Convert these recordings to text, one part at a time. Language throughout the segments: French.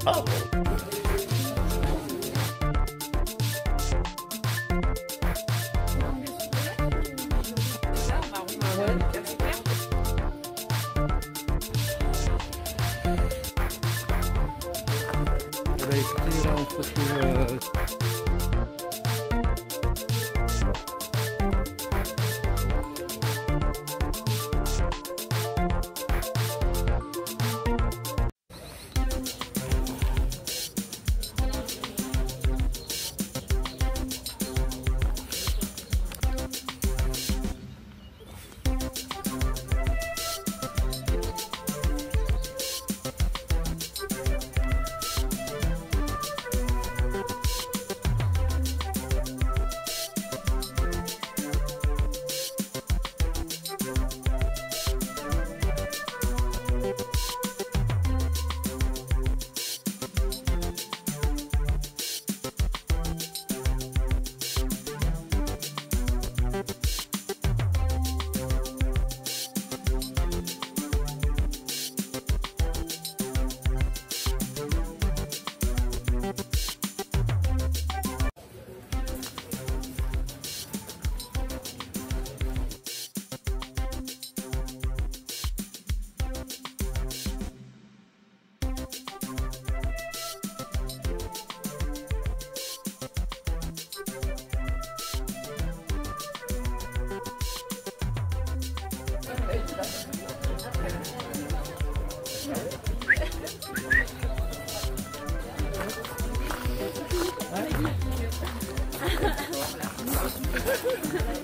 Écoutez, là on se retrouve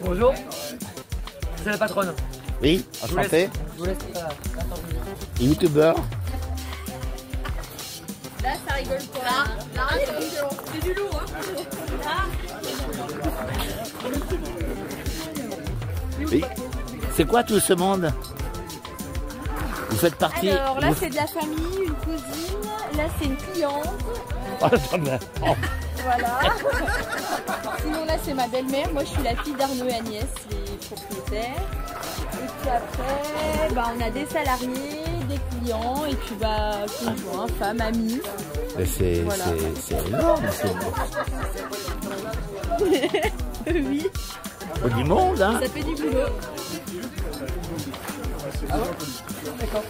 Bonjour, c'est la patronne. Oui, enchanté. Je vous laisse Youtubeur. Là, ça rigole pas. Là, c'est du lourd. Hein. Oui. C'est quoi tout ce monde? Vous faites partie. Alors là, c'est de la famille, une cousine. Là, c'est une cliente. Oh. Voilà. Sinon, là, c'est ma belle-mère. Moi, je suis la fille d'Arnaud et Agnès, les propriétaires. Et puis après, bah, on a des salariés, des clients, et puis bah, conjoints, femmes, amis. C'est Voilà. énorme. Oui, Faut du monde, hein. ça fait du boulot. D'accord.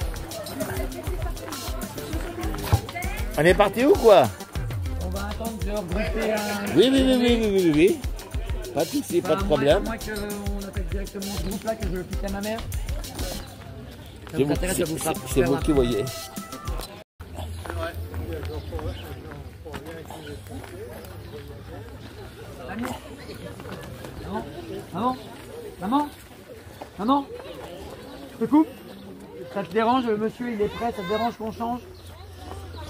On est parti où quoi? On va attendre de regrouper un... Oui. Pas de soucis, pas de problème. Moi qu'on attaque directement ce groupe là, que je le pique à ma mère. Ça C'est vous intéresse, ça vous fera c'est vous qui voyez. Maman, je te coupe? Ça te dérange? Le monsieur il est prêt, ça te dérange qu'on change?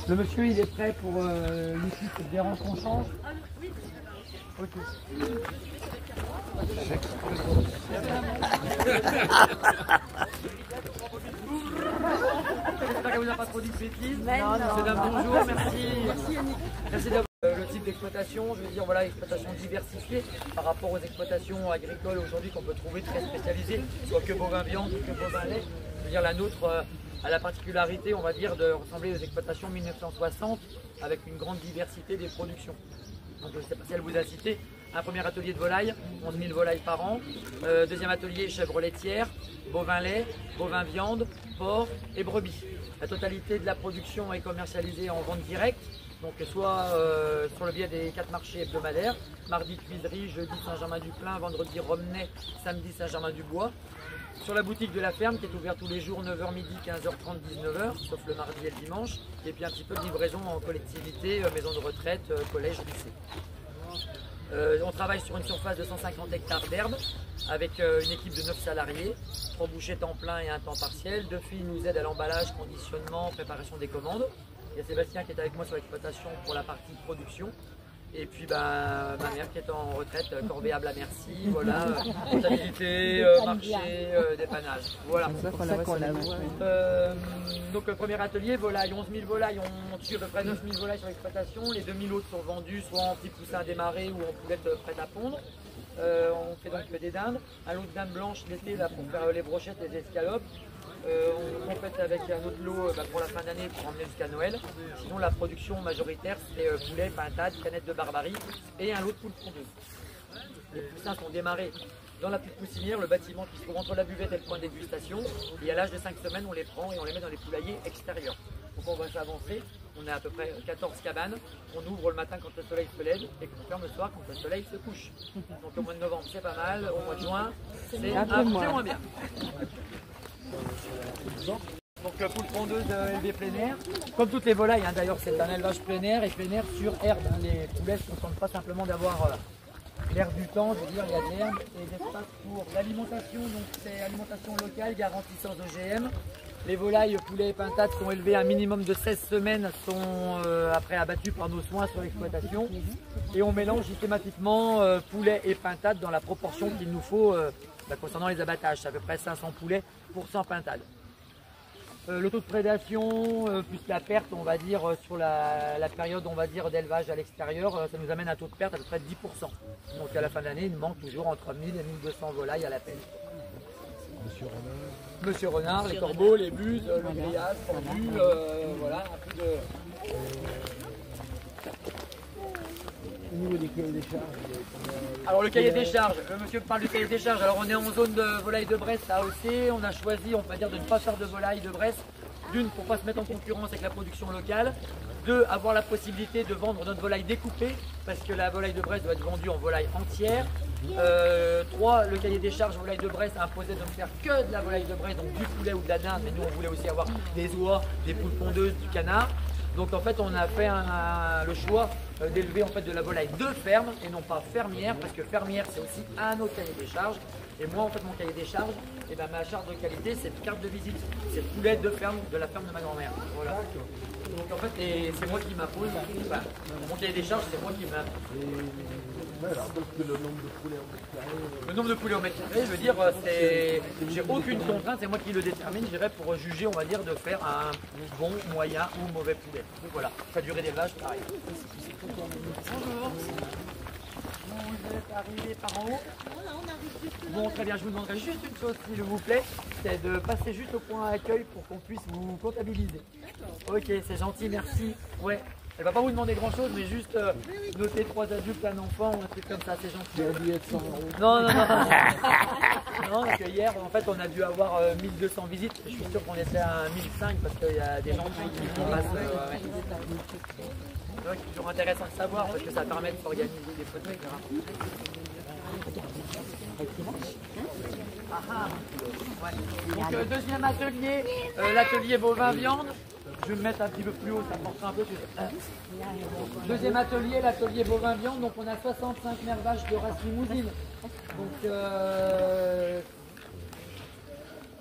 Le monsieur il est prêt pour l'ici, ça te dérange qu'on change? Ok. J'espère qu'elle vous a pas trop dit de bêtises. Monsieur, dame, bonjour, merci. Merci d'avoir le type d'exploitation, je veux dire voilà, exploitation diversifiée par rapport aux exploitations agricoles aujourd'hui qu'on peut trouver très spécialisées, soit que bovin viande ou que bovin lait. Je veux dire la nôtre a la particularité, on va dire, de ressembler aux exploitations 1960 avec une grande diversité des productions. Donc je ne sais pas si elle vous a cité. Un premier atelier de volailles, 11 000 volailles par an. Deuxième atelier, chèvre laitière, bovin lait, bovin viande, porc et brebis. La totalité de la production est commercialisée en vente directe, donc soit sur le biais des 4 marchés hebdomadaires, mardi Tuileries, jeudi Saint-Germain-du-Plain, vendredi Romney, samedi Saint-Germain-du-Bois. Sur la boutique de la ferme qui est ouverte tous les jours 9h midi, 15h30, 19h, sauf le mardi et le dimanche. Et puis un petit peu de livraison en collectivité, maison de retraite, collège, lycée. On travaille sur une surface de 150 hectares d'herbe avec une équipe de 9 salariés, 3 bouchers temps plein et un temps partiel. 2 filles nous aident à l'emballage, conditionnement, préparation des commandes. Il y a Sébastien qui est avec moi sur l'exploitation pour la partie production. Et puis ma mère qui est en retraite, corvéable à merci, voilà, comptabilité, marché, dépannage. Voilà. Donc le premier atelier, volaille, 11 000 volailles, on tue à peu près 9 000 volailles sur l'exploitation. Les 2000 autres sont vendus soit en petits poussins démarrés ou en poulettes prêtes à pondre. On fait donc des dindes, un lot de dindes blanches l'été là pour faire les brochettes et les escalopes. On complète avec un autre lot pour la fin d'année pour emmener jusqu'à Noël. Sinon la production majoritaire c'est poulet, pintade, canette de barbarie et un lot de poules pondeuses. Les poussins sont démarrés dans la petite poussinière, le bâtiment qui se trouve entre la buvette et le point de dégustation. Et à l'âge de 5 semaines, on les prend et on les met dans les poulaillers extérieurs. Donc on va s'avancer, on a à peu près 14 cabanes, on ouvre le matin quand le soleil se lève et qu'on ferme le soir quand le soleil se couche. Donc au mois de novembre c'est pas mal, au mois de juin c'est un peu moins bien. Donc poule pondeuse élevée plein air, comme toutes les volailles, d'ailleurs c'est un élevage plein air et plein air sur herbe. Les poulets ne se contentent pas simplement d'avoir l'air du temps, je veux dire, il y a de l'herbe et d'espace pour l'alimentation, donc c'est alimentation locale garantie sans OGM. Les volailles, poulets et pintades sont élevées un minimum de 16 semaines, sont après abattues par nos soins sur l'exploitation. Et on mélange systématiquement poulets et pintades dans la proportion qu'il nous faut concernant les abattages. C'est à peu près 500 poulets pour 100 pintades. Le taux de prédation, plus la perte, on va dire, sur la période on va dire d'élevage à l'extérieur, ça nous amène un taux de perte à peu près de 10%. Donc à la fin de l'année, il manque toujours entre 1000 et 1200 volailles à la pelle. Monsieur Renard, les corbeaux, les buses, le grillage, pendu, voilà, un peu de... Au niveau des cahiers des charges, alors le cahier des charges, le monsieur parle du cahier des charges. Alors on est en zone de volaille de Bresse à AOC, on a choisi, on va dire, de ne pas faire de volaille de Bresse. D'une, pour ne pas se mettre en concurrence avec la production locale. Deux, avoir la possibilité de vendre notre volaille découpée, parce que la volaille de Bresse doit être vendue en volaille entière. 3, le cahier des charges volaille de Bresse a imposé de ne faire que de la volaille de Bresse, donc du poulet ou de la dinde, mais nous on voulait aussi avoir des oies, des poules pondeuses, du canard. Donc en fait on a fait le choix d'élever en fait de la volaille de ferme et non pas fermière, parce que fermière c'est aussi un autre cahier des charges. Et moi en fait mon cahier des charges, et ben, ma charte de qualité c'est une carte de visite, c'est le poulet de ferme de la ferme de ma grand-mère. Voilà. Donc en fait c'est moi qui m'impose, enfin, mon cahier des charges c'est moi qui m'impose. Le nombre de poulets au mètre carré, je veux dire, j'ai aucune contrainte, c'est moi qui le détermine, je dirais, pour juger, on va dire, de faire un bon, moyen ou mauvais poulet. Donc voilà, sa durée d'élevage, pareil. Bonjour. Vous êtes arrivé par en haut? Bon, très bien, je vous demanderai juste une chose, s'il vous plaît, c'est de passer juste au point accueil pour qu'on puisse vous comptabiliser. Ok, c'est gentil, merci. Ouais. Elle va pas vous demander grand chose, mais juste noter 3 adultes, un enfant ou un truc comme ça, c'est gentil. un billet de 100 €. Non, non, non. Non, parce que hier, en fait, on a dû avoir 1200 visites. Je suis sûr qu'on était à 1005 parce qu'il y a des gens qui passent. C'est toujours intéressant de savoir parce que ça permet de s'organiser des photos, etc. Ouais. Donc, deuxième atelier, l'atelier bovin-viande. Je vais me mettre un petit peu plus haut, ça portera un peu plus. Deuxième atelier, l'atelier bovin-viande. Donc on a 65 mères vaches de race limousine. Donc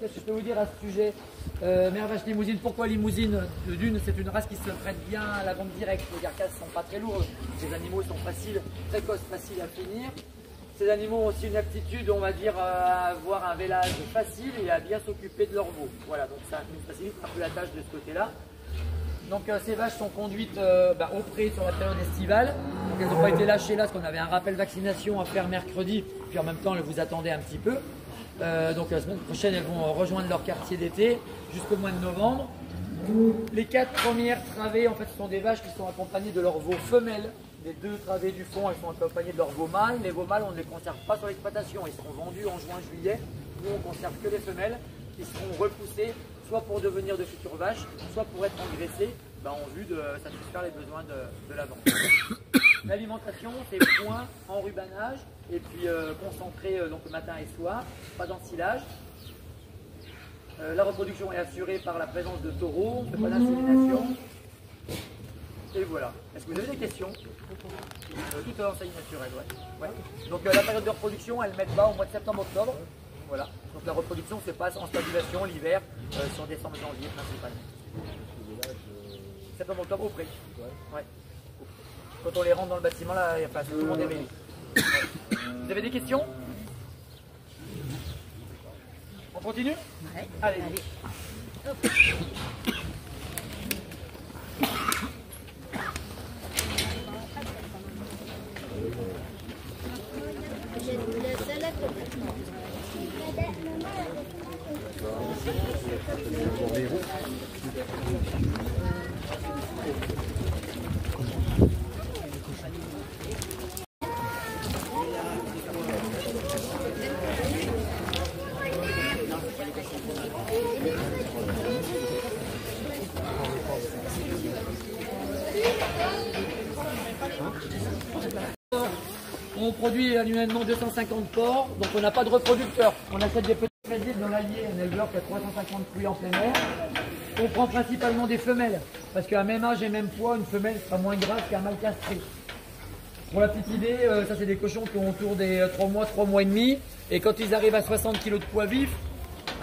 qu'est-ce que je peux vous dire à ce sujet? Mère vache limousine, pourquoi limousine? D'une, c'est une race qui se prête bien à la vente directe. Les carcasses ne sont pas très lourdes. Les animaux sont faciles, précoces, faciles à finir. Ces animaux ont aussi une aptitude, on va dire, à avoir un vélage facile et à bien s'occuper de leur veau. Voilà, donc ça nous facilite un peu la tâche de ce côté-là. Donc ces vaches sont conduites au pré sur la période estivale. Donc elles n'ont pas été lâchées là parce qu'on avait un rappel vaccination à faire mercredi. Puis en même temps, elles vous attendaient un petit peu. Donc la semaine prochaine, elles vont rejoindre leur quartier d'été jusqu'au mois de novembre. Les 4 premières travées, en fait, ce sont des vaches qui sont accompagnées de leurs veaux femelles. Les 2 travées du fond, elles sont accompagnées de leurs veaux mâles. Les veaux mâles, on ne les conserve pas sur l'exploitation. Ils seront vendus en juin-juillet. Nous, on ne conserve que les femelles qui seront repoussées, soit pour devenir de futures vaches, soit pour être engraissées, en vue de satisfaire les besoins de la vente. L'alimentation, c'est point, enrubanage, et puis concentré donc matin et soir, pas d'ensilage. La reproduction est assurée par la présence de taureaux, on ne fait pas d'insémination. Et voilà. Est-ce que vous avez des questions? Tout enseigne naturel, ouais. Donc la période de reproduction, elle met bas au mois de septembre-octobre. Voilà. Donc la reproduction se passe en stabilisation l'hiver, sur décembre-janvier principalement. Septembre-octobre au pré. Ouais. Quand on les rentre dans le bâtiment, là, il y a pas tout le monde est réuni. Ouais. Vous avez des questions? On continue? Ouais. Allez. Hop. On produit annuellement 250 porcs, donc on n'a pas de reproducteur. On achète des petits présiles dans l'Allier, un éleveur qui a 350 fruits en plein air. On prend principalement des femelles, parce qu'à même âge et même poids, une femelle sera moins grasse qu'un mâle castré. Pour la petite idée, ça c'est des cochons qui ont autour des 3 mois et demi. Et quand ils arrivent à 60 kg de poids vif,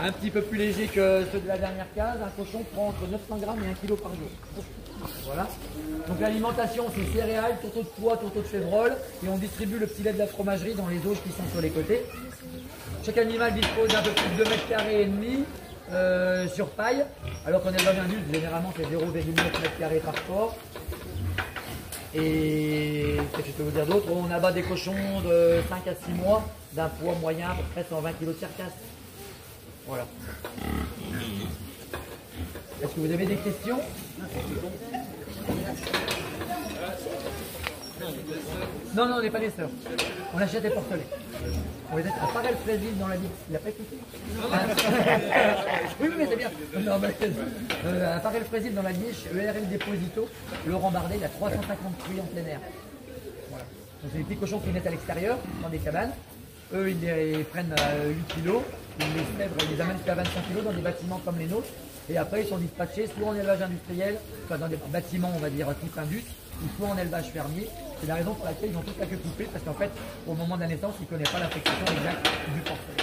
un petit peu plus léger que ceux de la dernière case, un cochon prend entre 900 grammes et 1 kg par jour. Voilà. Donc l'alimentation, c'est céréales, tourteaux de pois, tourteaux de févrole, et on distribue le petit lait de la fromagerie dans les auges qui sont sur les côtés. Chaque animal dispose d'un peu plus de 2 mètres carrés et demi sur paille, alors qu'en élevage industriel, généralement c'est 0,9 mètres carrés par porc. Et qu'est-ce que je peux vous dire d'autre? On abat des cochons de 5 à 6 mois d'un poids moyen à peu près 120 kg de carcasse. Voilà. Est-ce que vous avez des questions? Non, on n'est pas des sœurs. On achète des porcelets. On les achète à Parel Frésil dans la ville. Il n'a pas écouté? Oui, mais c'est bien. Non, à Parel Frésil dans la niche, ERL Déposito, Laurent Bardet, il a 350 fruits en plein air. Voilà. Donc c'est des petits cochons qui naissent à l'extérieur, dans des cabanes. Eux, ils les prennent à 8 kg, ils les amènent jusqu'à 25 kg dans des bâtiments comme les nôtres. Et après, ils sont dispatchés soit en élevage industriel, soit dans des bâtiments, on va dire, type indus, ou soit en élevage fermier. C'est la raison pour laquelle ils ont toute la queue coupée, parce qu'en fait, au moment de la naissance, ils ne connaissent pas l'affection exacte du porcelet.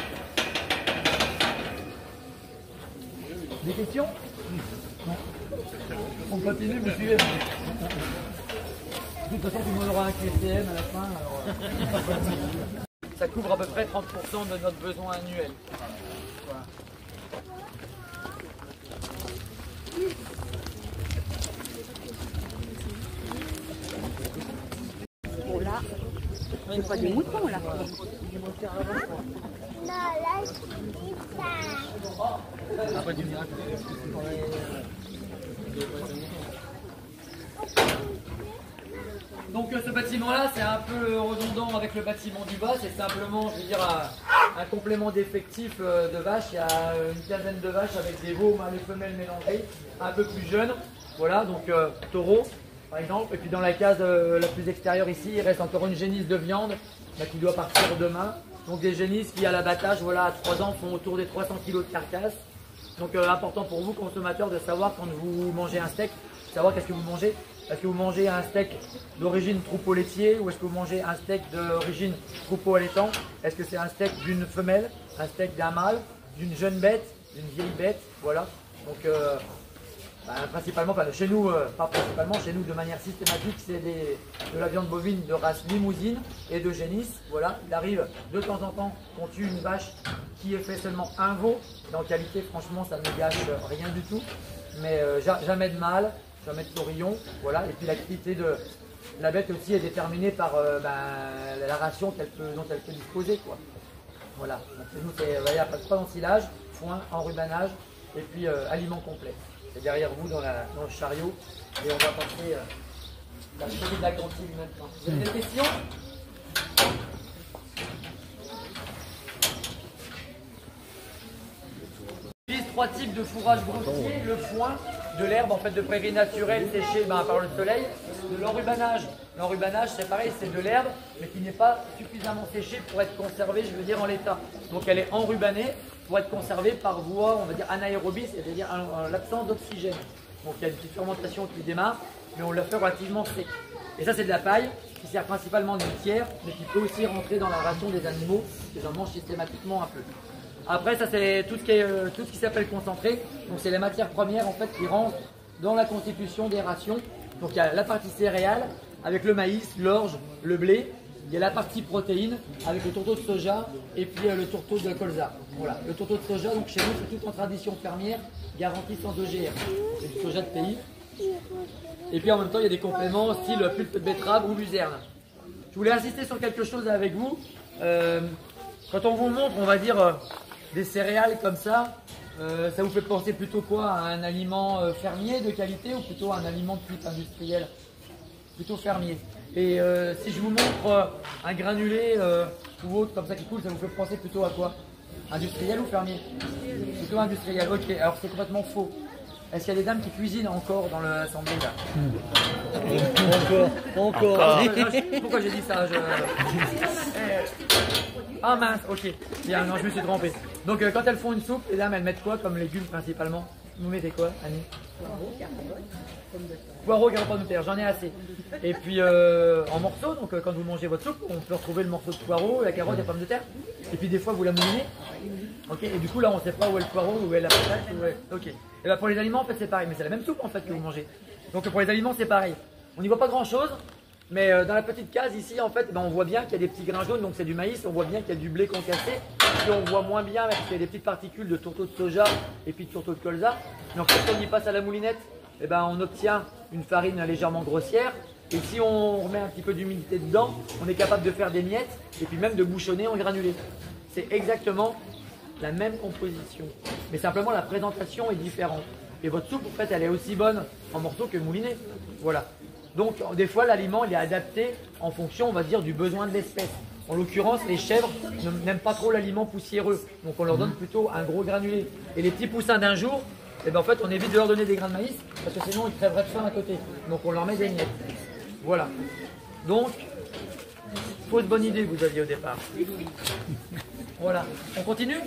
Des questions? Non. On continue, vous suivez. De toute façon, tout le monde aura un QSTM à la fin. Alors, ça couvre à peu près 30% de notre besoin annuel. Voilà. Oh là, c'est pas des moutons là. Donc ce bâtiment-là, c'est un peu redondant avec le bâtiment du bas. C'est simplement, je veux dire, un complément d'effectifs de vaches. Il y a une quinzaine de vaches avec des veaux, mâles et femelles mélangés, un peu plus jeunes. Voilà, donc taureau par exemple. Et puis dans la case la plus extérieure ici, il reste encore une génisse de viande qui doit partir demain. Donc des génisses qui à l'abattage, voilà, à 3 ans font autour des 300 kg de carcasse. Donc important pour vous consommateurs de savoir quand vous mangez un steak, savoir qu'est-ce que vous mangez. Est-ce que vous mangez un steak d'origine troupeau laitier ou est-ce que vous mangez un steak d'origine troupeau allaitant? Est-ce que c'est un steak d'une femelle, un steak d'un mâle, d'une jeune bête, d'une vieille bête? Voilà. Donc principalement, chez nous, pas principalement, chez nous de manière systématique, c'est de la viande bovine de race limousine et de génisse. Voilà. Il arrive de temps en temps qu'on tue une vache qui est fait seulement un veau. Et en qualité, franchement, ça ne gâche rien du tout. Mais jamais de mâle. Jamais de taurillon, voilà. Et puis l'activité de la bête aussi est déterminée par la ration dont elle peut disposer, quoi. Voilà. Donc chez nous, il n'y a pas d'ensilage, foin, enrubanage et puis aliment complet. C'est derrière vous dans le chariot et on va passer la série de la cantine maintenant. Vous avez des questions? On utilise 3 types de fourrage grossier, le foin, de l'herbe en fait de prairie naturelle séchée par le soleil, de l'enrubanage. L'enrubanage c'est pareil, c'est de l'herbe mais qui n'est pas suffisamment séchée pour être conservée, je veux dire, en l'état. Donc elle est enrubanée pour être conservée par voie, on va dire anaérobie, c'est-à-dire l'absence d'oxygène. Donc il y a une petite fermentation qui démarre, mais on la fait relativement sec. Et ça c'est de la paille qui sert principalement de litière, mais qui peut aussi rentrer dans la ration des animaux, qui en mangent systématiquement un peu. Après, ça c'est tout ce qui s'appelle concentré. Donc c'est les matières premières en fait qui rentrent dans la constitution des rations. Donc il y a la partie céréales avec le maïs, l'orge, le blé. Il y a la partie protéines avec le tourteau de soja et puis le tourteau de colza. Voilà. Le tourteau de soja, donc chez nous c'est tout en tradition fermière, garantie sans OGM. C'est du soja de pays. Et puis en même temps il y a des compléments style pulpe de betterave ou luzerne. Je voulais insister sur quelque chose avec vous. Quand on vous montre, on va dire, des céréales comme ça, Ça vous fait penser plutôt quoi? À un aliment fermier de qualité ou plutôt à un aliment de type industriel? Plutôt fermier. Et si je vous montre un granulé ou autre comme ça qui coule, ça vous fait penser plutôt à quoi? Industriel ou fermier? Plutôt industriel, ok. Alors c'est complètement faux. Est-ce qu'il y a des dames qui cuisinent encore dans l'assemblée là? Encore. Pourquoi j'ai dit ça? Ah mince, ok. Bien, non, je me suis trompé. Donc quand elles font une soupe, les dames, elles mettent quoi comme légumes principalement? Vous mettez quoi, Annie? Poireaux, carottes, pommes de terre, j'en ai assez. Et puis en morceaux, donc quand vous mangez votre soupe, on peut retrouver le morceau de poireau, la carotte et la pomme de terre. Et puis des fois vous la moulinez. Ok, et du coup là on ne sait pas où est le poireau, où est la patate. Ok. Et bien pour les aliments en fait c'est pareil, mais c'est la même soupe en fait que vous mangez. Donc pour les aliments c'est pareil. On n'y voit pas grand chose, mais dans la petite case ici en fait, on voit bien qu'il y a des petits grains jaunes, donc c'est du maïs, on voit bien qu'il y a du blé concassé. Et on voit moins bien parce qu'il y a des petites particules de tourteau de soja et puis de tourteau de colza. Donc quand on y passe à la moulinette, eh ben, on obtient une farine légèrement grossière. Et si on remet un petit peu d'humidité dedans, on est capable de faire des miettes et puis même de bouchonner en granulés. C'est exactement la même composition. Mais simplement la présentation est différente. Et votre soupe, en fait, elle est aussi bonne en morceaux que moulinée. Voilà. Donc, des fois, l'aliment, il est adapté en fonction, on va dire, du besoin de l'espèce. En l'occurrence, les chèvres n'aiment pas trop l'aliment poussiéreux. Donc, on leur donne plutôt un gros granulé. Et les petits poussins d'un jour, eh ben, en fait, on évite de leur donner des grains de maïs parce que sinon, ils crèveraient de faim à côté. Donc, on leur met des miettes. Voilà. Donc, fausse bonne idée que vous aviez au départ. Voilà. On continue?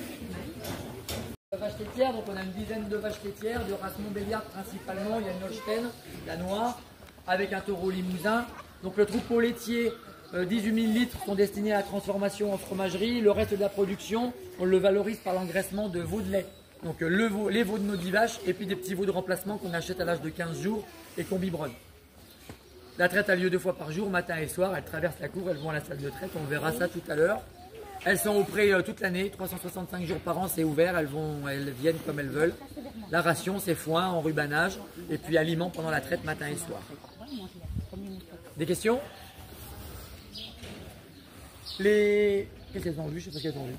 Vaches laitières, donc on a une dizaine de vaches laitières, de race Montbéliard principalement. Il y a une Holstein, la noire, avec un taureau limousin. Donc le troupeau laitier, 18 000 litres sont destinés à la transformation en fromagerie. Le reste de la production, on le valorise par l'engraissement de veaux de lait. Donc les veaux de nos 10 vaches et puis des petits veaux de remplacement qu'on achète à l'âge de 15 jours et qu'on biberonne. La traite a lieu 2 fois par jour, matin et soir. Elles traversent la cour, elles vont à la salle de traite. On verra ça tout à l'heure. Elles sont au pré toute l'année, 365 jours par an, c'est ouvert. Elles viennent comme elles veulent. La ration, c'est foin, enrubanage et puis aliments pendant la traite matin et soir. Des questions? Qu'est-ce qu'elles ont vu? Je sais pas ce qu'elles ont vu.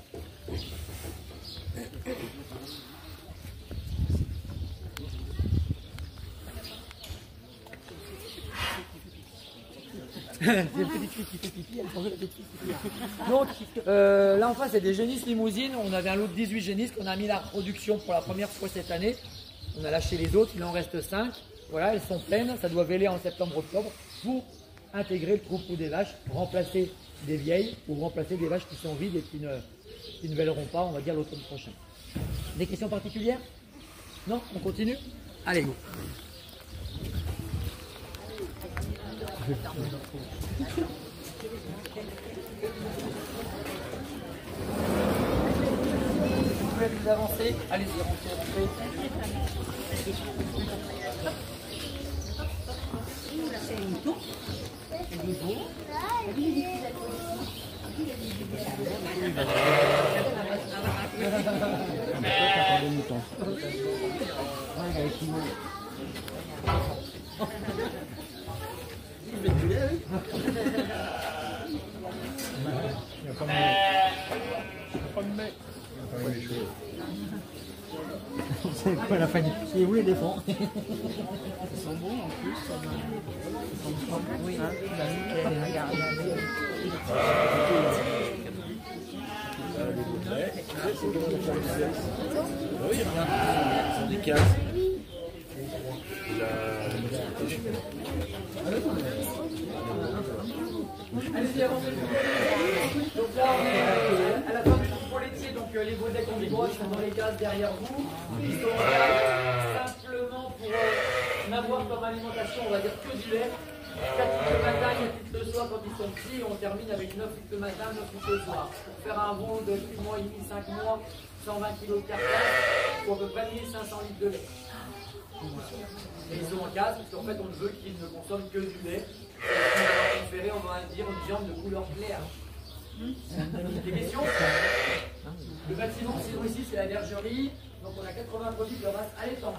C'est une petite fille qui fait pipi, elle change la petite fille. Donc là en face c'est des génisses limousines. On avait un lot de 18 génisses qu'on a mis à la production pour la première fois cette année. On a lâché les autres, il en reste 5. Voilà, elles sont pleines, ça doit véler en septembre-octobre pour intégrer le troupeau des vaches, remplacer des vieilles ou remplacer des vaches qui sont vides et qui ne véleront pas, on va dire, l'automne prochain. Des questions particulières? Non? On continue? Allez, go! Vous pouvez vous avancer, allez-y, rentrez. C'est quoi la famille? Et où les défend? Ils sont bons en plus. Ils sont propres. Oui. Des cases. Allez-y, avancez. Donc là, on est à la fin du troupeau laitier, donc les veaux qu'on biberonne sont dans les cases derrière vous. Ils sont simplement pour n'avoir comme alimentation, on va dire que du lait. 4 litres le matin, 4 litres le soir quand ils sont petits, et on termine avec 9 litres le matin, 9 litres le soir. Pour faire un veau de 8 mois et demi, 5 mois, 120 kg de carcasse, il faut à peu près 1500 litres de lait. Et ils sont en case, parce qu'en fait on veut qu'ils ne consomment que du lait. Et préféré, on va dire une viande de couleur claire. Des questions? Le bâtiment, sinon ici c'est la bergerie, donc on a 80 produits de race allaitante,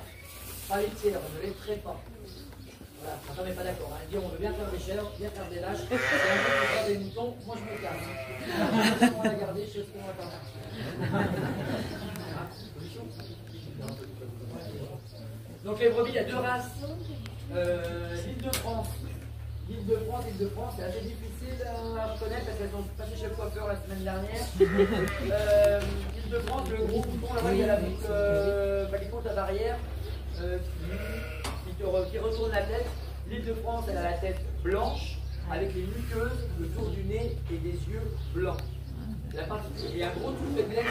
pas laitière, on ne laiterait pas. Voilà, on n'est pas d'accord. On va dire on veut bien faire des chèvres, bien faire des vaches, et on veut faire des moutons, moi je me casse. On va la garder chez ce qu'on va faire. Donc les brebis, il y a deux races. L'Île-de-France. L'Île-de-France, c'est assez difficile à reconnaître parce qu'elles sont passées chez le coiffeur la semaine dernière. L'Île-de-France, le gros bouton là-bas, il y a la boucle qui compte à barrière qui retourne la tête. L'Île-de-France, elle a la tête blanche avec les muqueuses, le tour du nez et des yeux blancs. Il y a un gros tour de black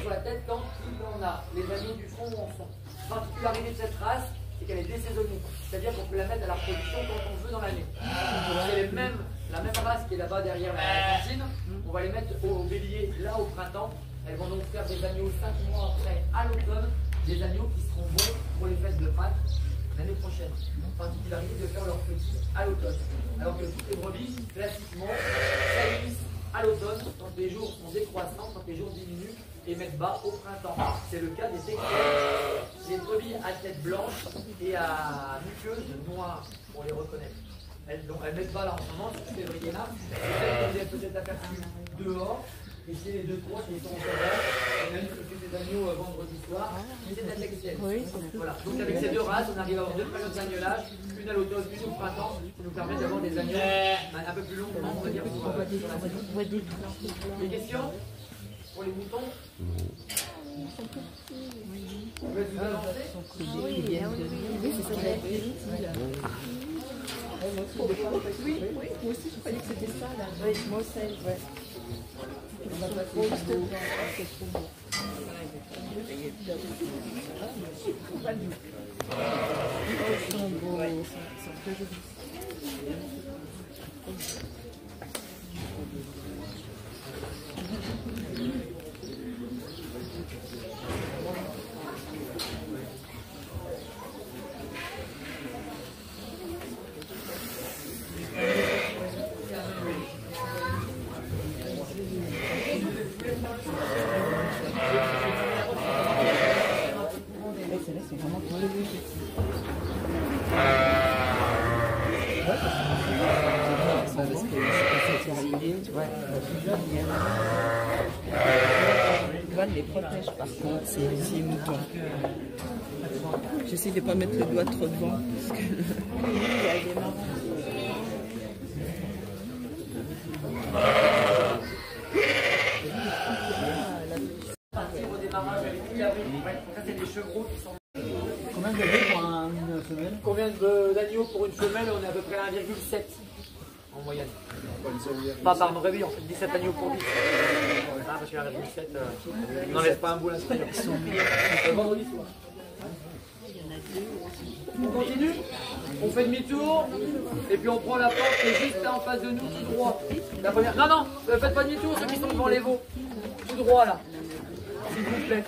sur la tête quand il en a. Les agneaux du fond en sont. La particularité de cette race, c'est qu'elle est désaisonnée. C'est-à-dire qu'on peut la mettre à la reproduction quand on veut dans l'année. C'est la même race qui est là-bas derrière la cantine. On va les mettre au bélier là au printemps. Elles vont donc faire des agneaux 5 mois après à l'automne. Des agneaux qui seront bons pour les fesses de Pâques l'année prochaine. Particularité de faire leurs petits à l'automne. Alors que toutes les brebis, classiquement, salissent à l'automne quand les jours sont décroissants, quand les jours diminuent et mettent bas au printemps. C'est le cas des textiles, des brebis à tête blanche et à muqueuse noire, pour les reconnaître. Elles mettent bas là en ce moment, c'est février-mars. Vous êtes peut-être aperçu dehors. Et c'est les deux trois qui sont en sauvage. On a une qui fait des agneaux vendredi soir, mais c'est de la textielle. Oui, voilà. Donc avec ces deux races, on arrive à avoir deux périodes d'agnolage, une à l'automne, une au printemps, qui nous permet d'avoir des agneaux un peu plus longs, on va dire, sur la saison. Des questions pour les moutons? Vous pouvez vous avancer? Oui, c'est ça que j'avais dit. Oui, moi aussi je croyais que c'était ça là. Oui, moi aussi, ouais. Les protège par contre, ces moutons. J'essaie de ne pas mettre le doigt trop devant parce que il y a des marrons. Au démarrage avec mi-avril, ça c'est des chevreaux qui sont. Combien d'années pour une femelle? Combien d'agneaux pour une femelle? On est à peu près à 1,7 en moyenne. Pas par brebis, en fait 17 agneaux pour 10. Ah, parce que 1,7, n'enlève pas un bout là. Vendredi soir. On continue, on fait demi-tour, et puis on prend la porte qui est juste là en face de nous, tout droit. La première. Non, non, faites pas demi-tour, ceux qui sont devant les veaux. Tout droit là. S'il vous plaît.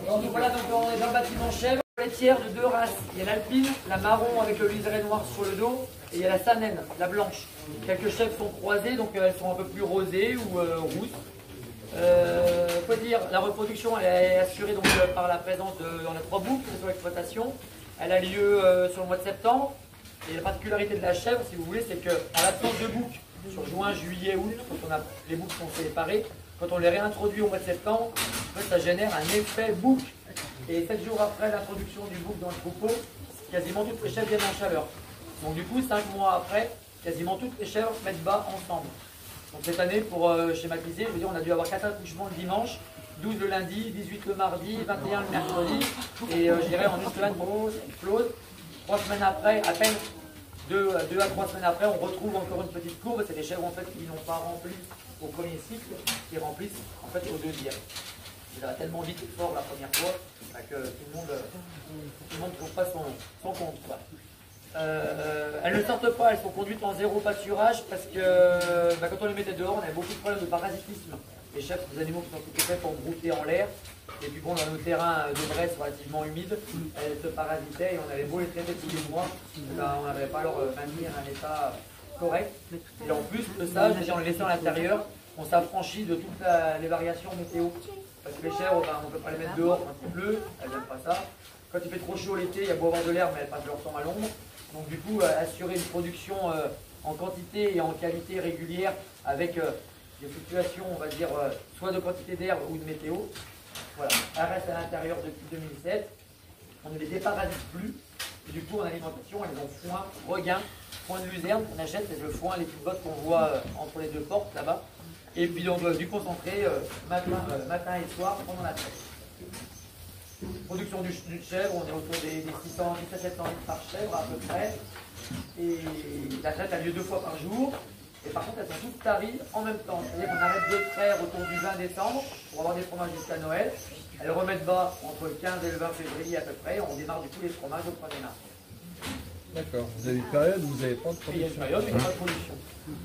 Donc voilà, donc on est dans le bâtiment chèvre, laitière de deux races. Il y a l'alpine, la marron avec le liseré noir sur le dos, et il y a la sanenne, la blanche. Quelques chèvres sont croisées, donc elles sont un peu plus rosées ou rousses. Faut dire, la reproduction elle est assurée donc, par la présence on a 3 boucles sur l'exploitation. Elle a lieu sur le mois de septembre. Et la particularité de la chèvre, si vous voulez, c'est qu'en l'absence de boucles, sur juin, juillet, août, quand les boucles sont séparées, quand on les réintroduit au mois de septembre, en fait, ça génère un effet boucle. Et 7 jours après l'introduction du boucle dans le troupeau, quasiment toutes les chèvres viennent en chaleur. Donc du coup, 5 mois après, quasiment toutes les chèvres mettent bas ensemble. Donc cette année, pour schématiser, je veux dire, on a dû avoir 4 accouchements le dimanche, 12 le lundi, 18 le mardi, 21 le mercredi, et je dirais en une semaine, explose. 3 semaines après, à peine 2 à 3 semaines après, on retrouve encore une petite courbe. C'est des chèvres en fait qui n'ont pas rempli au premier cycle, qui remplissent en fait au deuxième. Il va tellement vite et fort la première fois que tout le monde ne trouve pas son compte. Quoi. Elles ne sortent pas, elles sont conduites en zéro pâturage parce que quand on les mettait dehors, on avait beaucoup de problèmes de parasitisme. Les chèvres, c'est des animaux qui sont tout faits pour brouter en l'air. Et puis bon, dans nos terrains de Bresse relativement humides, elles se parasitaient et on avait beau les traiter tous les mois, ben, on n'avait pas leur maintenir un état correct. Et en plus de ça, déjà en les laissant à l'intérieur, on s'affranchit de toutes les variations météo. Parce que les chèvres, ben, on ne peut pas les mettre dehors quand il pleut, elles n'aiment pas ça. Quand il fait trop chaud l'été, il y a beau avoir de l'air, mais elles passent leur temps à l'ombre. Donc du coup, assurer une production en quantité et en qualité régulière avec des fluctuations, on va dire, soit de quantité d'air ou de météo. Voilà, elles restent à l'intérieur depuis 2007. On ne les déparasite plus. Et du coup, en alimentation, elles ont foin, regain, foin de luzerne qu'on achète, c'est le foin, les petites bottes qu'on voit entre les deux portes là-bas. Et puis donc du concentré matin et soir pendant la traite. Production du chèvre, on est autour des 600, 700 litres par chèvre à peu près. Et la traite a lieu 2 fois par jour. Et par contre, elles sont toutes taries en même temps. C'est-à-dire qu'on arrête de traire autour du 20 décembre pour avoir des fromages jusqu'à Noël. Elles remettent bas entre le 15 et le 20 février à peu près. On démarre du coup les fromages au 1er mars. D'accord. Vous avez une période où vous n'avez pas de Et il y a une production. période où il n'y a pas de production.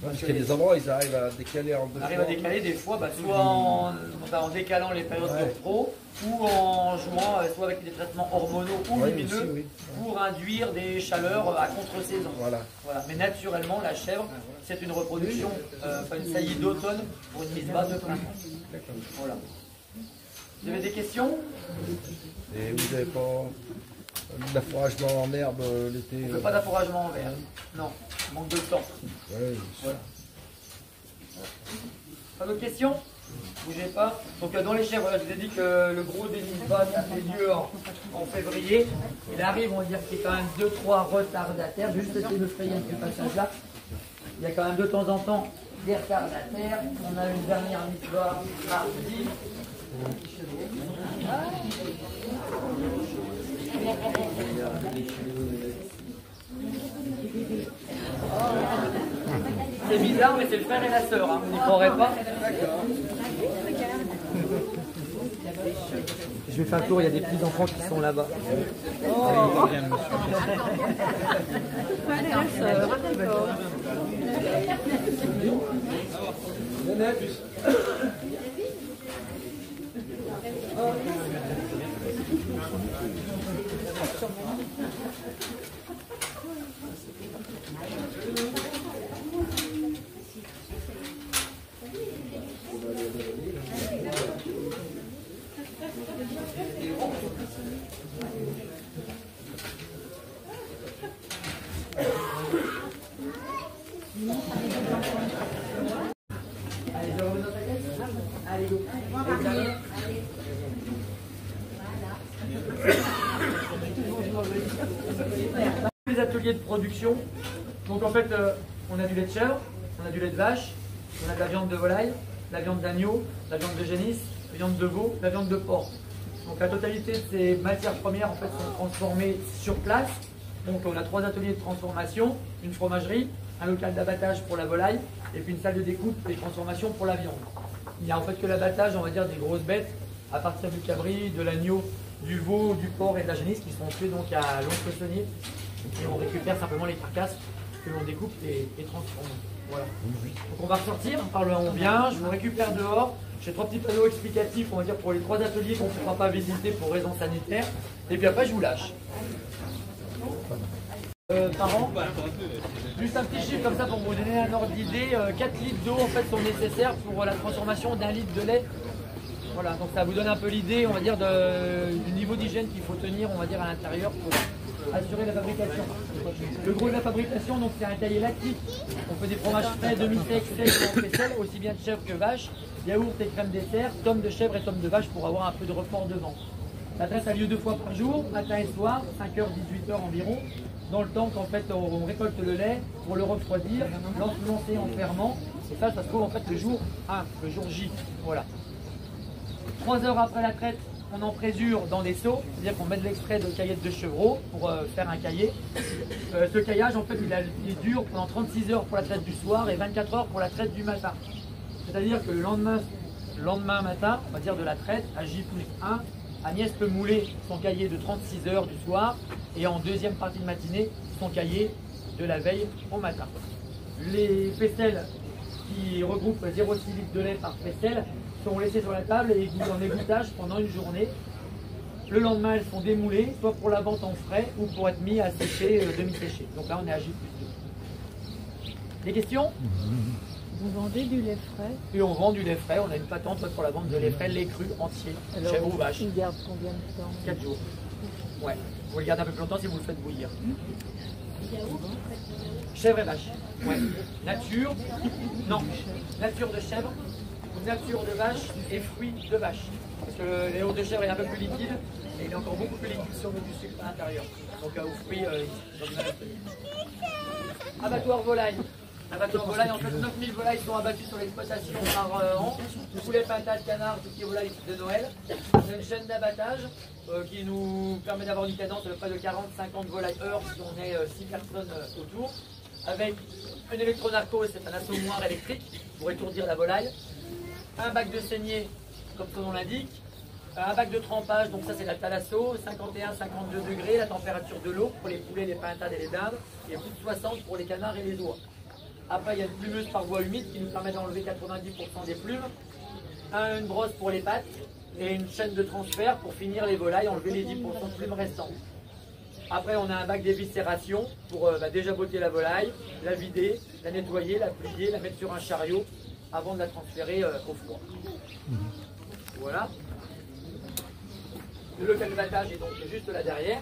Parce qu'il y a des endroits où ils arrivent à décaler en 2 On arrive à décaler des fois, soit en décalant les périodes de repos, ou en jouant soit avec des traitements hormonaux ou lumineux pour induire des chaleurs à contre-saison. Voilà. Voilà. Mais naturellement, la chèvre, c'est une reproduction, une saillie d'automne pour une mise basse de printemps. Voilà. Vous avez des questions? Et vous n'avez pas d'affouragement en herbe l'été? On ne fait pas d'affouragement en verre. Non, manque de temps. Ouais, Voilà. Pas d'autres questions? Bougez pas. Donc dans les chèvres, je vous ai dit que le gros des mises basses a fait lieu en février. Il arrive, on va dire qu'il y a quand même 2-3 retardataires. Je vais juste essayer de frayer un petit passage là. Il y a quand même de temps en temps des retardataires. On a une dernière mise basse mardi. C'est bizarre, mais c'est le frère et la sœur, hein. Vous n'y croirez pas. Je vais faire un tour, il y a des petits enfants qui sont là-bas. Allez, je reviens dans ta caisse. Allez, go. Les ateliers de production. Donc en fait, on a du lait de chèvre, on a du lait de vache, on a de la viande de volaille, de la viande d'agneau, de la viande de génisse, de la viande de veau, de la viande de porc. Donc la totalité de ces matières premières en fait sont transformées sur place. Donc on a 3 ateliers de transformation, une fromagerie, un local d'abattage pour la volaille et puis une salle de découpe et de transformation pour la viande. Il n'y a en fait que l'abattage, on va dire, des grosses bêtes à partir du cabri, de l'agneau, du veau, du porc et de la génisse qui sont tués donc à l'oncle-saunier. Et on récupère simplement les carcasses que l'on découpe et transforme. Voilà. Donc on va ressortir, parlons bien, je vous récupère dehors. J'ai 3 petits panneaux explicatifs, on va dire, pour les 3 ateliers qu'on ne pourra pas visiter pour raisons sanitaires. Et puis après, je vous lâche. Par an, juste un petit chiffre comme ça pour vous donner un ordre d'idée. 4 litres d'eau en fait sont nécessaires pour la transformation d'1 litre de lait. Voilà, donc ça vous donne un peu l'idée, on va dire, du niveau d'hygiène qu'il faut tenir, on va dire, à l'intérieur pour assurer la fabrication. Le gros de la fabrication, donc c'est un cahier lactique. On fait des fromages frais, demi-secs, secs et en faisselle, aussi bien de chèvre que vache, yaourt et crème dessert, tomes de chèvre et tomes de vache pour avoir un peu de report devant. La traite a lieu 2 fois par jour, matin et soir, 5h, 18h environ, dans le temps qu'en fait on récolte le lait pour le refroidir, l'ensemencer en ferment, et ça se trouve en fait le jour 1, le jour J. Voilà. 3 heures après la traite, on en présure dans des seaux, c'est-à-dire qu'on met de l'extrait de caillette de chevreau pour faire un caillé. Ce caillage, en fait, il dure pendant 36 heures pour la traite du soir et 24 heures pour la traite du matin. C'est-à-dire que le lendemain matin, on va dire de la traite, à J+1, Agnès peut mouler son cahier de 36 heures du soir et en deuxième partie de matinée, son cahier de la veille au matin. Les faisselles qui regroupent 0,6 litres de lait par faisselle sont laissées sur la table et en égouttage pendant une journée. Le lendemain, elles sont démoulées, soit pour la vente en frais ou pour être mis à sécher, demi-séché. Donc là, on est à J+2. Des questions? Vous vendez du lait frais? Et on vend du lait frais. On a une patente pour la vente de lait frais, lait cru entier, chèvre ou vache. Il garde combien de temps? 4 jours. Ouais. Vous le gardez un peu plus longtemps si vous le faites bouillir. Chèvre et vache. Ouais. Nature. Non. Nature de chèvre. Nature de vache et fruits de vache. Parce que le lait de chèvre est un peu plus liquide et il est encore beaucoup plus liquide si on met du sucre à l'intérieur. Donc aux fruits, abattoir volaille. Abattoir volaille, en fait 9000 volailles sont abattues sur l'exploitation par an. Poulet, patates, canards, toutes les volailles de Noël. C'est une chaîne d'abattage qui nous permet d'avoir une cadence de près de 40-50 volailles heure si on est 6 personnes autour. Avec une électronarcose, c'est un assommoir électrique pour étourdir la volaille. Un bac de saignée, comme son nom l'indique. Un bac de trempage, donc ça c'est la thalasso, 51-52 degrés, la température de l'eau pour les poulets, les pintades et les dindes, et plus de 60 pour les canards et les oies. Après, il y a une plumeuse par voie humide qui nous permet d'enlever 90% des plumes. Une brosse pour les pattes et une chaîne de transfert pour finir les volailles, enlever les 10% de plumes restantes. Après, on a un bac d'éviscération pour déjà botter la volaille, la vider, la nettoyer, la plier, la mettre sur un chariot avant de la transférer au froid. Voilà. Le local de battage est donc juste là derrière.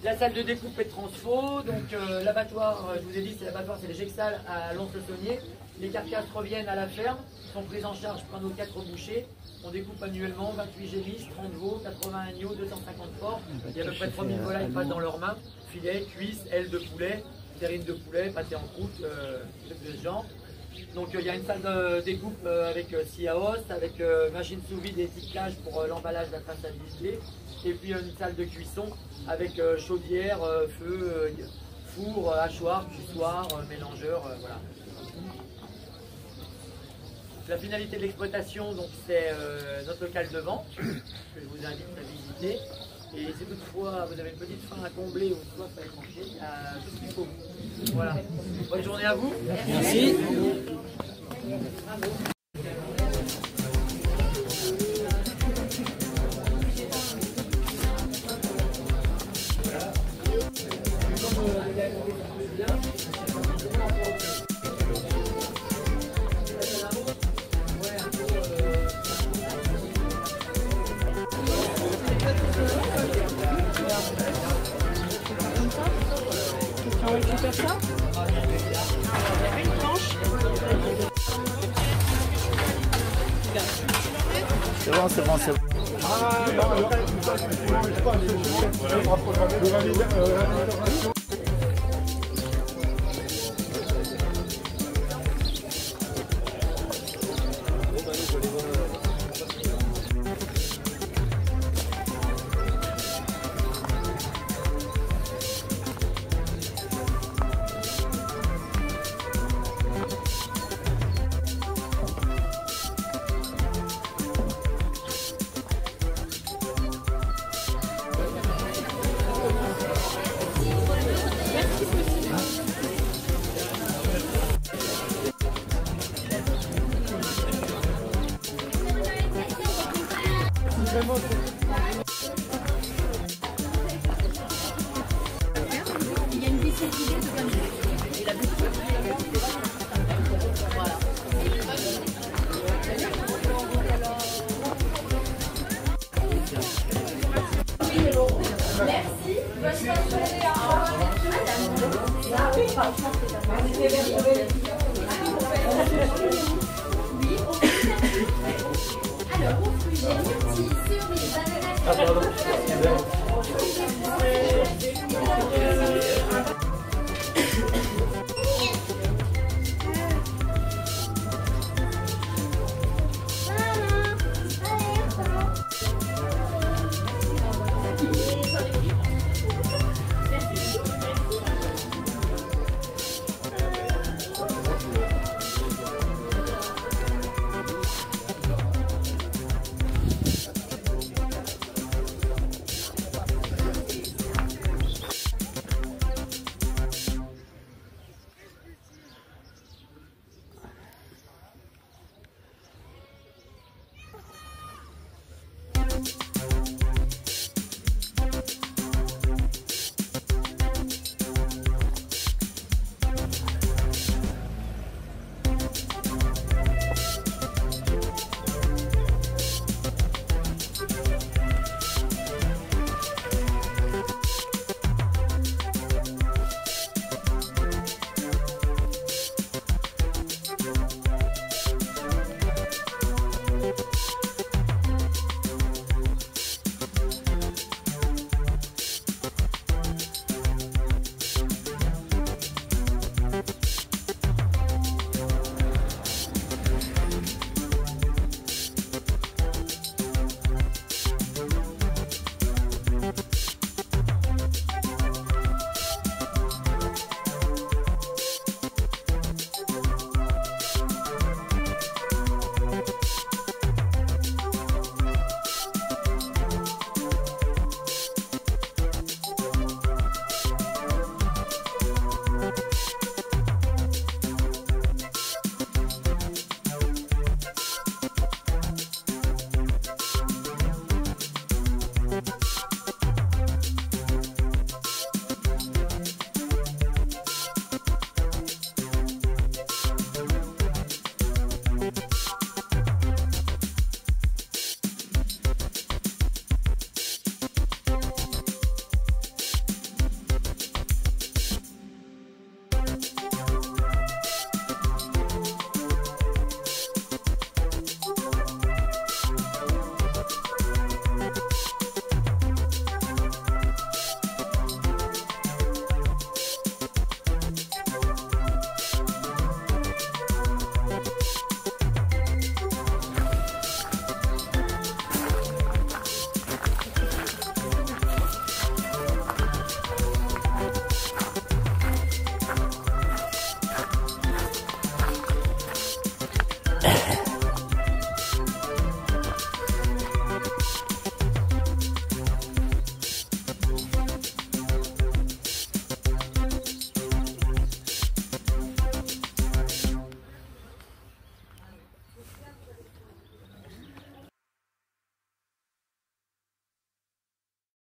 La salle de découpe et de transfo, donc l'abattoir, je vous ai dit, c'est l'abattoir, c'est les Gexal à Lons-le-Saunier. Les carcasses reviennent à la ferme, sont prises en charge par nos 4 bouchers. On découpe annuellement 28 génisses, 30 veaux, 80 agneaux, 250 porcs. Il y a à peu près 3000 volailles qui passent dans leurs mains. Filets, cuisses, ailes de poulet, terrines de poulet, pâté en croûte, trucs de ce genre. Donc il y a une salle de découpe avec scie à os, avec machine sous vide et étiquetage pour l'emballage de la traçabilité. Et puis une salle de cuisson avec chaudière, feu, four, hachoir, cuissoir, mélangeur, voilà. La finalité de l'exploitation, donc c'est notre local de vente que je vous invite à visiter. Et si toutefois vous avez une petite faim à combler ou soit à étranger, il y a tout ce qu'il faut. Voilà. Bonne journée à vous. Merci. On récupère ça? Une planche. C'est bon, c'est bon, c'est bon. Il y a une bicette qui est comme ça. Et la boutique. Voilà. Merci. Bonne journée. Ah oui, franchement, alors, au fruit, j'ai myrtille, cerise, ananas,